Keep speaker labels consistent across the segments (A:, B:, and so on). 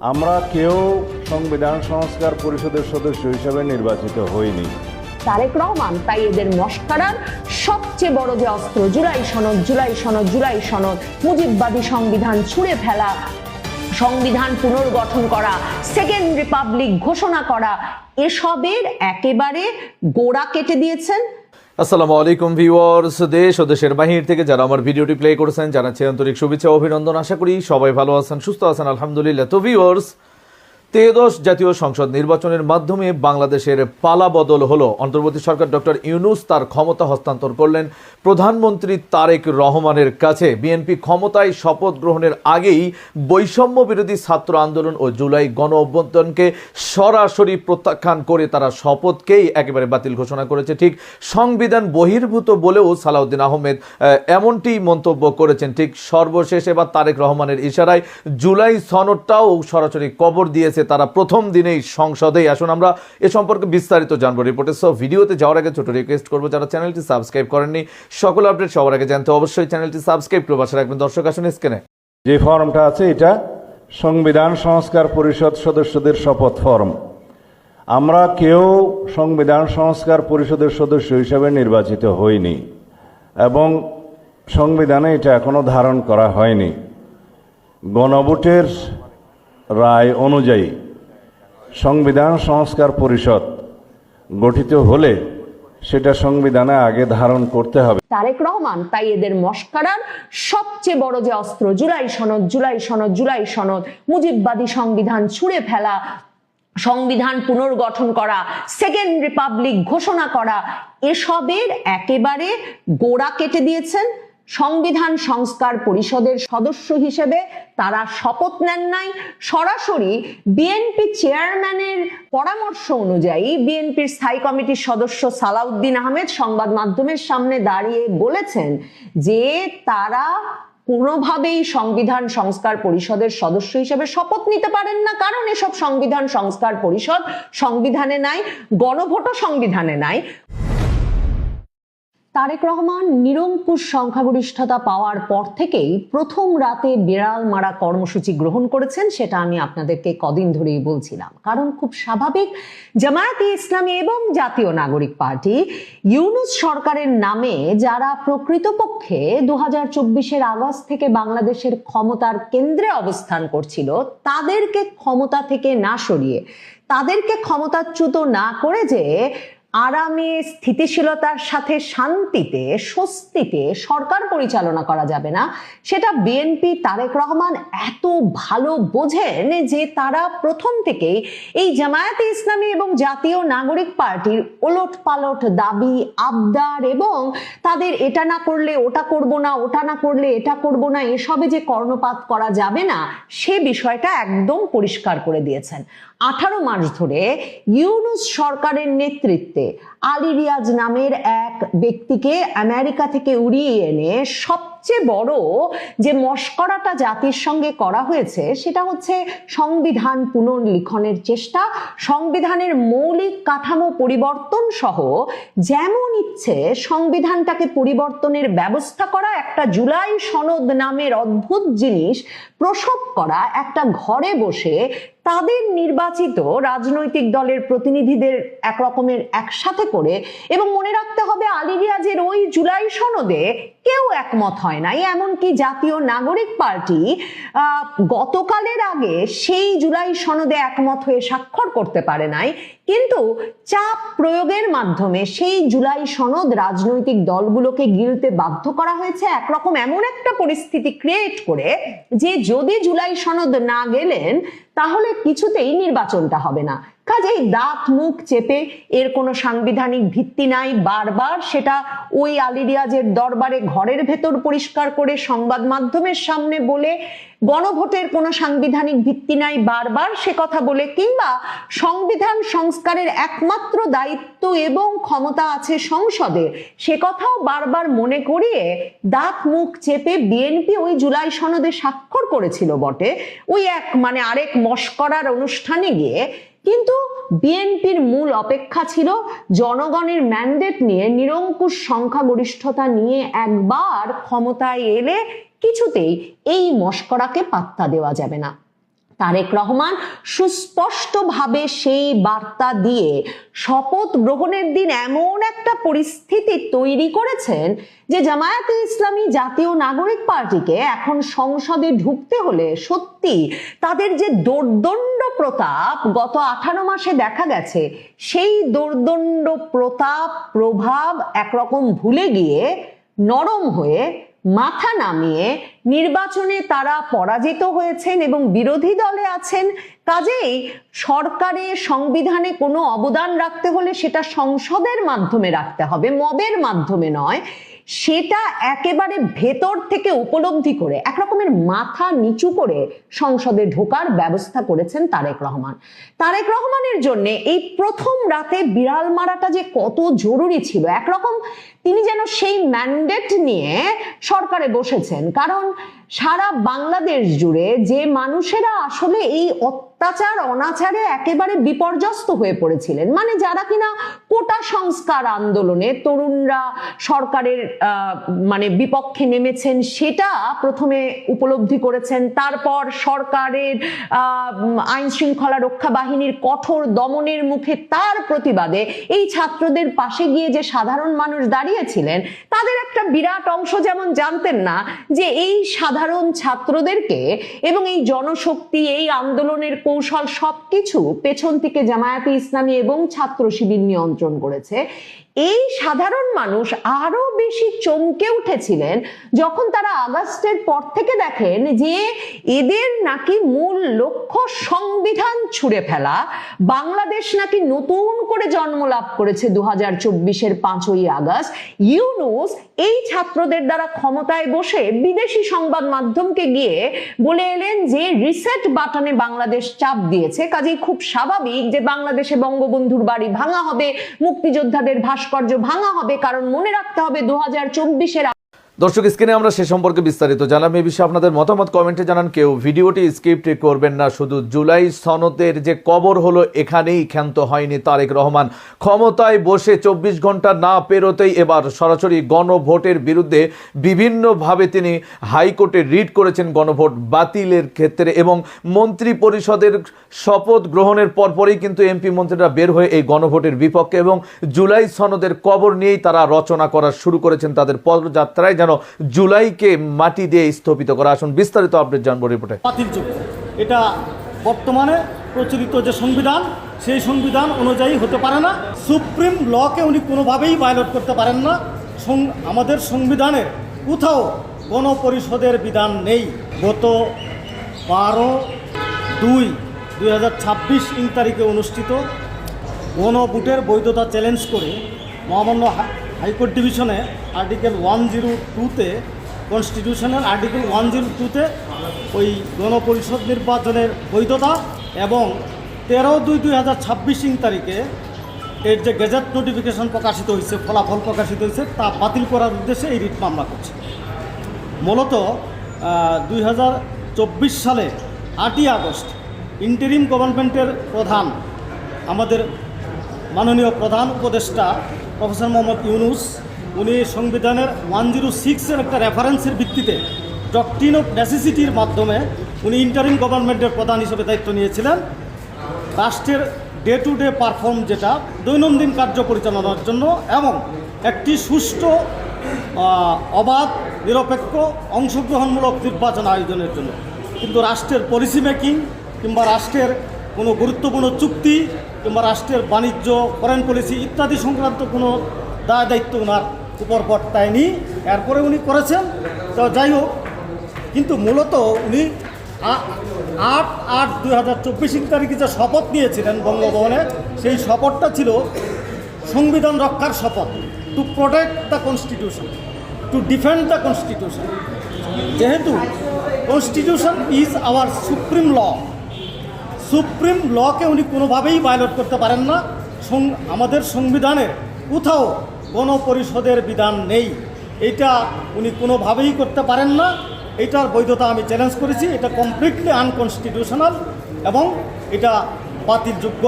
A: আমরা কেউ সংবিধান সংস্কার পরিষদের সদস্য হিসেবে নির্বাচিত হইনি।
B: তারেক রহমান তাই এদের মস্করার সবচেয়ে বড় যে অস্ত্র, জুলাই সনদ, জুলাই সনদ, জুলাই সনদ, মুজিববাদী সংবিধান ছুঁড়ে ফেলা, সংবিধান পুনর্গঠন করা, সেকেন্ড রিপাবলিক ঘোষণা করা, এসবের একেবারে গোড়া কেটে দিয়েছেন।
C: আসসালামু আলাইকুম ভিউয়ার্স, দেশ ও দেশের বাহির থেকে যারা আমার ভিডিওটি প্লে করেছেন জানাচ্ছি আন্তরিক শুভেচ্ছা ও অভিনন্দন। আশা করি সবাই ভালো আছেন, সুস্থ আছেন, আলহামদুলিল্লাহ। তো ভিউয়ার্স, ত্রয়োদশ জাতীয় সংসদ নির্বাচনের মাধ্যমে বাংলাদেশের পালা বদল হলো। অন্তর্বর্তী সরকার ডক্টর ইউনূস তার ক্ষমতা হস্তান্তর করলেন প্রধানমন্ত্রী তারেক রহমানের কাছে। বিএনপি ক্ষমতায় শপথ গ্রহণের আগেই বৈষম্য বিরোধী ছাত্র আন্দোলন ও জুলাই গণ অভ্যুত্থানকে সরাসরি প্রত্যাখ্যান করে তারা শপথকেই একেবারে বাতিল ঘোষণা করেছে। ঠিক সংবিধান বহির্ভূত বলেও সালাউদ্দিন আহমেদ এমনটি মন্তব্য করেছেন। ঠিক সর্বশেষ এবার তারেক রহমানের ইশারায় জুলাই সনদটাও সরাসরি কবর দিয়েছে তারা প্রথম দিনেই সংসদে। আসুন আমরা এ সম্পর্কে বিস্তারিত জানবো রিপোর্টে। সো ভিডিওতে যাওয়ার আগে ছোট রিকোয়েস্ট করবো, যারা চ্যানেলটি সাবস্ক্রাইব করেননি সকল আপডেট সবার আগে জানতে অবশ্যই চ্যানেলটি সাবস্ক্রাইব করে পাশে রাখবেন। দর্শক আসুন স্ক্রিনে
A: যে ফর্মটা আছে এটা সংবিধান সংস্কার পরিষদ সদস্যদের শপথ ফর্ম। আমরা কেউ সংবিধান সংস্কার পরিষদের সদস্য হিসেবে নির্বাচিত হইনি এবং সংবিধানে এটা এখনো ধারণ করা হয়নি। গণভোটের রায় অনুযায়ী সংবিধান সংস্কার পরিষদ গঠিত হলে সেটা সংবিধানে আগে ধারণ করতে হবে।
B: তারেক রহমান তাই এদের মস্করার সবচেয়ে বড় যে অস্ত্র, জুলাই সনদ, জুলাই সনদ, জুলাই সনদ, মুজিববাদী সংবিধান ছুঁড়ে ফেলা, সংবিধান পুনর্গঠন করা, সেকেন্ড রিপাবলিক ঘোষণা করা, এসবের একেবারে গোড়া কেটে দিয়েছেন। সংবিধান সংস্কার পরিষদের সদস্য হিসেবে তারা শপথ নেন নাই। সরাসরি বিএনপি চেয়ারম্যানের পরামর্শ অনুযায়ী বিএনপির স্থায়ী কমিটির সদস্য সালাউদ্দিন আহমেদ সংবাদ মাধ্যমের সামনে দাঁড়িয়ে বলেছেন যে তারা কোনোভাবেই সংবিধান সংস্কার পরিষদের সদস্য হিসেবে শপথ নিতে পারেন না, কারণ এসব সংবিধান সংস্কার পরিষদ সংবিধানে নাই, গণভোটও সংবিধানে নাই। তারেক রহমান নিরঙ্কুশ সংখ্যাগরিষ্ঠতা পাওয়ার পর থেকেই প্রথম রাতে বিড়াল মারা কর্মসূচি গ্রহণ করেছেন, সেটা আমি আপনাদেরকে কদিন ধরেই বলছিলাম। কারণ খুব স্বাভাবিক, জামায়াতে ইসলামী এবং জাতীয় নাগরিক পার্টি ইউনূস সরকারের নামে যারা প্রকৃতপক্ষে 2024-এর আগস্ট থেকে বাংলাদেশের ক্ষমতার কেন্দ্রে অবস্থান করছিল, তাদেরকে ক্ষমতা থেকে না সরিয়ে, তাদেরকে ক্ষমতাচ্যুত না করে যে আরামে, স্থিতিশীলতার সাথে শান্তিতে, স্বস্তিতে সরকার পরিচালনা করা যাবে না, সেটা বিএনপি তারেক রহমান এত ভালো বোঝেন যে তারা প্রথম থেকেই এই জামায়াতে ইসলামী এবং জাতীয় নাগরিক পার্টির ওলট পালট দাবি, আবদার এবং তাদের এটা না করলে ওটা করব না, ওটা না করলে এটা করব না, এসবে যে কর্ণপাত করা যাবে না সে বিষয়টা একদম পরিষ্কার করে দিয়েছেন। 18 মাস ধরে ইউনূস সরকারের নেতৃত্বে আলী রিয়াজ নামের এক ব্যক্তিকে আমেরিকা থেকে উড়িয়ে এনে সবচেয়ে বড় যে মশকরাটা জাতির সঙ্গে করা হয়েছে সেটা হচ্ছে সংবিধান পুনর্লিখনের চেষ্টা, সংবিধানের মৌলিক কাঠামো পরিবর্তন সহ যেমন ইচ্ছে সংবিধানটাকে পরিবর্তনের ব্যবস্থা করা, একটা জুলাই সনদ নামের অদ্ভুত জিনিস প্রসব করা, একটা ঘরে বসে তাদের নির্বাচিত রাজনৈতিক দলের প্রতিনিধিদের একরকমের একসাথে করে। এবং মনে রাখতে হবে, আলী রিয়াজের ওই জুলাই সনদে কেউ একমত হয় নাই, এমনকি জাতীয় নাগরিক পার্টি গতকালের আগে সেই জুলাই সনদে একমত হয়ে স্বাক্ষর করতে পারে নাই। কিন্তু চাপ প্রয়োগের মাধ্যমে সেই জুলাই সনদ রাজনৈতিক দলগুলোকে গিলতে বাধ্য করা হয়েছে, একরকম এমন একটা পরিস্থিতি ক্রিয়েট করে যে যদি জুলাই সনদ না গেলেন তাহলে কিছুতেই নির্বাচনটা হবে না। কাজেই দাঁত মুখ চেপে, এর কোনো সাংবিধানিক ভিত্তি নাই, বারবার সেটা ওই আলী রিয়াজের দরবারে ঘরের ভেতর পরিষ্কার করে সংবাদ মাধ্যমের সামনে বলে, গণভোটের কোনো সাংবিধানিক ভিত্তি নাই বারবার সে কথা বলে, কিংবা সংবিধান সংস্কারের একমাত্র দায়িত্ব এবং ক্ষমতা আছে সংসদে সে কথাও বারবার মনে করিয়ে দাঁত মুখ চেপে বিএনপি ওই জুলাই সনদে স্বাক্ষর করেছিল বটে, ওই আরেক মশকরার অনুষ্ঠানে গিয়ে। কিন্তু বিএনপির মূল অপেক্ষা ছিল জনগণের ম্যান্ডেট নিয়ে, নিরঙ্কুশ সংখ্যাগরিষ্ঠতা নিয়ে একবার ক্ষমতায় এলে কিছুতেই এই মশকরাকে পাত্তা দেওয়া যাবে না। তারেক রহমান সুস্পষ্টভাবে সেই বার্তা দিয়ে শপথ গ্রহণের দিন এমন একটা পরিস্থিতি তৈরি করেছেন যে জামায়াতে ইসলামী জাতীয় নাগরিক পার্টিকে এখন সংসদে ঢুকতে হলে সত্যি তাদের যে দোর্দণ্ড প্রতাপ গত 18 মাসে দেখা গেছে, সেই দোর্দণ্ড প্রতাপ প্রভাব একরকম ভুলে গিয়ে নরম হয়ে মাথা নামিয়ে নির্বাচনে তারা পরাজিত হয়েছেন এবং বিরোধী দলে আছেন। কাজেই সরকারের সংবিধানে কোনো অবদান রাখতে হলে সেটা সংসদের মাধ্যমে রাখতে হবে, মবের মাধ্যমে নয়। সেটা একেবারে ভেতর থেকে উপলব্ধি করে একরকমের মাথা নিচু করে সংসদে ঢোকার ব্যবস্থা করেছেন তারেক রহমান। তারেক রহমানের জন্য এই প্রথম রাতে বিড়াল মারাটা যে কত জরুরি ছিল, একরকম তিনি যেন সেই ম্যান্ডেট নিয়ে সরকারে বসেছেন। কারণ সারা বাংলাদেশ জুড়ে যে মানুষেরা আসলে এই অত্যাচার অনাচারে একেবারে বিপর্যস্ত হয়ে পড়েছিলেন, মানে যারা কিনা কোটা সংস্কার আন্দোলনে তরুণরা সরকারের মানে বিপক্ষে নেমেছেন, সেটা প্রথমে উপলব্ধি করেছেন। তারপর সরকারের আইন শৃঙ্খলা রক্ষা বাহিনীর কঠোর দমনের মুখে তার প্রতিবাদে এই ছাত্রদের পাশে গিয়ে যে সাধারণ মানুষ দাঁড়িয়েছিলেন, তাদের একটা বিরাট অংশ যেমন জানতেন না যে এই সাধারণ ছাত্রদেরকে এবং এই জনশক্তি, এই আন্দোলনের কৌশল সবকিছু পেছন থেকে জামায়াতে ইসলামী এবং ছাত্র শিবির নিয়ন্ত্রণ করেছে। এই সাধারণ মানুষ আরো বেশি চমকে উঠেছিলেন যখন তারা আগস্টের পর থেকে দেখেন যে এদের নাকি মূল লক্ষ্য সংবিধান ছুঁড়ে ফেলা। বাংলাদেশ নাকি নতুন করে জন্ম লাভ করেছে 2024-এর 5ই আগস্ট। ইউনূস এই ছাত্রদের দ্বারা ক্ষমতায় বসে বিদেশি সংবাদ মাধ্যমকে গিয়ে বলে এলেন যে রিসেট বাটনে বাংলাদেশ চাপ দিয়েছে, কাজেই খুব স্বাভাবিক যে বাংলাদেশে বঙ্গবন্ধুর বাড়ি ভাঙা হবে, মুক্তিযোদ্ধাদের ভাস্কর্য ভাঙা হবে, কারণ মনে রাখতে হবে 2024-এর।
C: দর্শক, স্ক্রিনে আমরা সে সম্পর্কে বিস্তারিত জানাম। এই বিষয়ে আপনাদের মতামত কমেন্টে জানান। কেউ ভিডিওটি স্কিপ করবেন না। শুধু জুলাই সনদের যে কবর হলো এখানেই ক্ষান্ত হয়নি তারেক রহমান। ক্ষমতায় বসে 24 ঘন্টা না পেরোতেই এবার সরাসরি গণভোটের বিরুদ্ধে বিভিন্নভাবে তিনি হাইকোর্টে রিট করেছেন গণভোট বাতিলের ক্ষেত্রে, এবং মন্ত্রী পরিষদের শপথ গ্রহণের পরপরই কিন্তু এমপি মন্ত্রীরা বের হয়ে এই গণভোটের বিপক্ষে এবং জুলাই সনদের কবর নিয়েই তারা রচনা করা শুরু করেছেন তাদের পদযাত্রায়, জুলাইকে মাটি দিয়ে স্থপিত করা। আসুন বিস্তারিত আপডেট জানবো রিপোর্টে।
D: বাতিলযোগ্য, এটা বর্তমানে প্রচলিত যে সংবিধান সেই সংবিধান অনুযায়ী হতে পারে না। সুপ্রিম লকে উনি কোনোভাবেই ভায়োলেট করতে পারেন না। আমাদের সংবিধানের কোথাও গণপরিষদের বিধান নেই। গত 12/2/2026 তারিখে অনুষ্ঠিত গণভোটের বৈধতা চ্যালেঞ্জ করে মহামান্য হাইকোর্ট ডিভিশনে আর্টিকেল 102-তে, কনস্টিটিউশনের আর্টিকেল 102-তে ওই গণপরিষদ নির্বাচনের বৈধতা এবং 13/2/2026 তারিখে এর যে গেজেট নোটিফিকেশন প্রকাশিত হয়েছে, ফলাফল প্রকাশিত হয়েছে, তা বাতিল করার উদ্দেশ্যে এই রিট মামলা করছে। মূলত 2024 সালে 8ই আগস্ট ইন্টারিম গভর্নমেন্টের প্রধান, আমাদের মাননীয় প্রধান উপদেষ্টা প্রফেসর মোহাম্মদ ইউনূস, উনি সংবিধানের 106-এর একটা রেফারেন্সের ভিত্তিতে ডক্ট্রিন অফ নেসেসিটির মাধ্যমে উনি ইন্টারিম গভর্নমেন্টের প্রধান হিসেবে দায়িত্ব নিয়েছিলেন। রাষ্ট্রের ডে টু ডে পারফর্ম, যেটা দৈনন্দিন কার্য পরিচালনার জন্য এবং একটি সুষ্ঠু, অবাধ, নিরপেক্ষ, অংশগ্রহণমূলক নির্বাচন আয়োজনের জন্য। কিন্তু রাষ্ট্রের পলিসি মেকিং কিংবা রাষ্ট্রের কোনো গুরুত্বপূর্ণ চুক্তি কিংবা রাষ্ট্রের বাণিজ্য, ফরেন পলিসি ইত্যাদি সংক্রান্ত কোনো দায় দায়িত্ব ওনার উপর বর্তায়নি। এরপরে উনি করেছেন। তো যাই হোক, কিন্তু মূলত উনি 8/8/2024 তারিখে যে শপথ নিয়েছিলেন বঙ্গভবনে, সেই শপথটা ছিল সংবিধান রক্ষার শপথ, to protect the constitution, to defend the constitution. যেহেতু constitution is our supreme law, supreme লকে উনি কোনোভাবেই ভায়োলেট করতে পারেন না। আমাদের সংবিধানের কোথাও গণপরিষদের বিধান নেই, এটা উনি কোনোভাবেই করতে পারেন না। এটার বৈধতা আমি চ্যালেঞ্জ করেছি। এটা কমপ্লিটলি আনকনস্টিটিউশনাল এবং এটা বাতিলযোগ্য।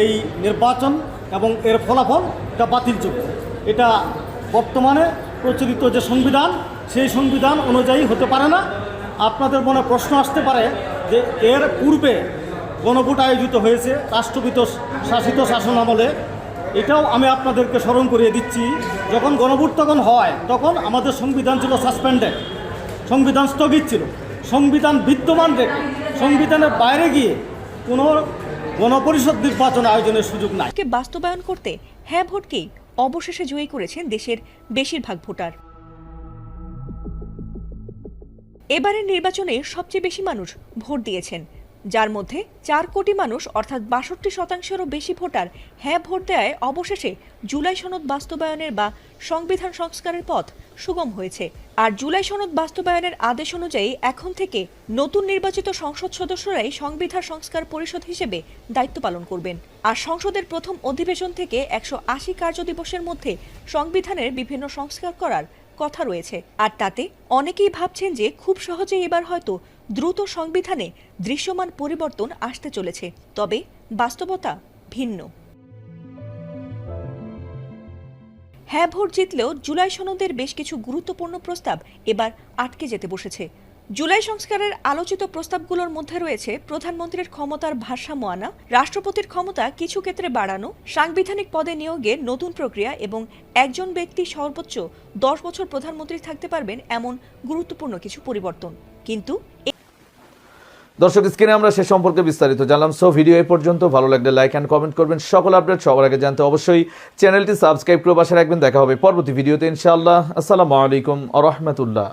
D: এই নির্বাচন এবং এর ফলাফল এটা বাতিলযোগ্য। এটা বর্তমানে প্রচলিত যে সংবিধান সেই সংবিধান অনুযায়ী হতে পারে না। আপনাদের মনে প্রশ্ন আসতে পারে যে এর পূর্বে গণভোট আয়োজিত হয়েছে রাষ্ট্রপতি শাসিত শাসন আমলে। এটাও আমি আপনাদেরকে স্মরণ করিয়ে দিচ্ছি, যখন গণভোট তখন হয় তখন আমাদের সংবিধান ছিল সাসপেন্ডেড, সংবিধান স্থগিত ছিল। সংবিধান বিদ্যমান রেখে সংবিধানের বাইরে গিয়ে কোনো গণপরিষদ নির্বাচন আয়োজনের সুযোগ নাই।
E: কে বাস্তবায়ন করতে হ্যাঁ ভোটকেই অবশেষে জয়ী করেছেন দেশের বেশিরভাগ ভোটার। এবারের নির্বাচনে সবচেয়ে বেশি মানুষ ভোট দিয়েছেন, যার মধ্যে 4 কোটি মানুষ অর্থাৎ 62%-রও বেশি ভোটার হ্যাঁ ভোট দেওয়ায় অবশেষে জুলাই সনদ বাস্তবায়নের বা সংবিধান সংস্কারের পথ সুগম হয়েছে। আর জুলাই সনদ বাস্তবায়নের আদেশ অনুযায়ী এখন থেকে নতুন নির্বাচিত সংসদ সদস্যরাই সংবিধান সংস্কার পরিষদ হিসেবে দায়িত্ব পালন করবেন। আর সংসদের প্রথম অধিবেশন থেকে 180 কার্যদিবসের মধ্যে সংবিধানের বিভিন্ন সংস্কার করার কথা রয়েছে। আর তাতে অনেকেই ভাবছেন যে খুব সহজেই এবার হয়তো দ্রুত সংবিধানে দৃশ্যমান পরিবর্তন আসতে চলেছে, তবে বাস্তবতা ভিন্ন। হ্যাঁ ভোট জিতলেও জুলাই সনদের বেশ কিছু গুরুত্বপূর্ণ প্রস্তাব এবার আটকে যেতে বসেছে। জুলাই সংস্কারের আলোচিত প্রস্তাবগুলোর মধ্যে রয়েছে প্রধানমন্ত্রীর ক্ষমতার ভারসাম্য আনা, রাষ্ট্রপতির ক্ষমতা কিছু ক্ষেত্রে বাড়ানো, সাংবিধানিক পদে নিয়োগের নতুন প্রক্রিয়া এবং একজন ব্যক্তি সর্বোচ্চ 10 বছর প্রধানমন্ত্রী থাকতে পারবেন এমন গুরুত্বপূর্ণ কিছু পরিবর্তন। কিন্তু
C: দর্শক, স্ক্রিনে আমরা সে সম্পর্কে বিস্তারিত জানলাম। সো ভিডিও এই পর্যন্ত। ভালো লাগলে লাইক অ্যান্ড কমেন্ট করবেন। সকল আপডেট সবার আগে জানতে অবশ্যই চ্যানেলটি সাবস্ক্রাইব করে পাশে রাখবেন। দেখা হবে পরবর্তী ভিডিওতে ইনশাআল্লাহ। আসসালামু আলাইকুম ওয়া রাহমাতুল্লাহ।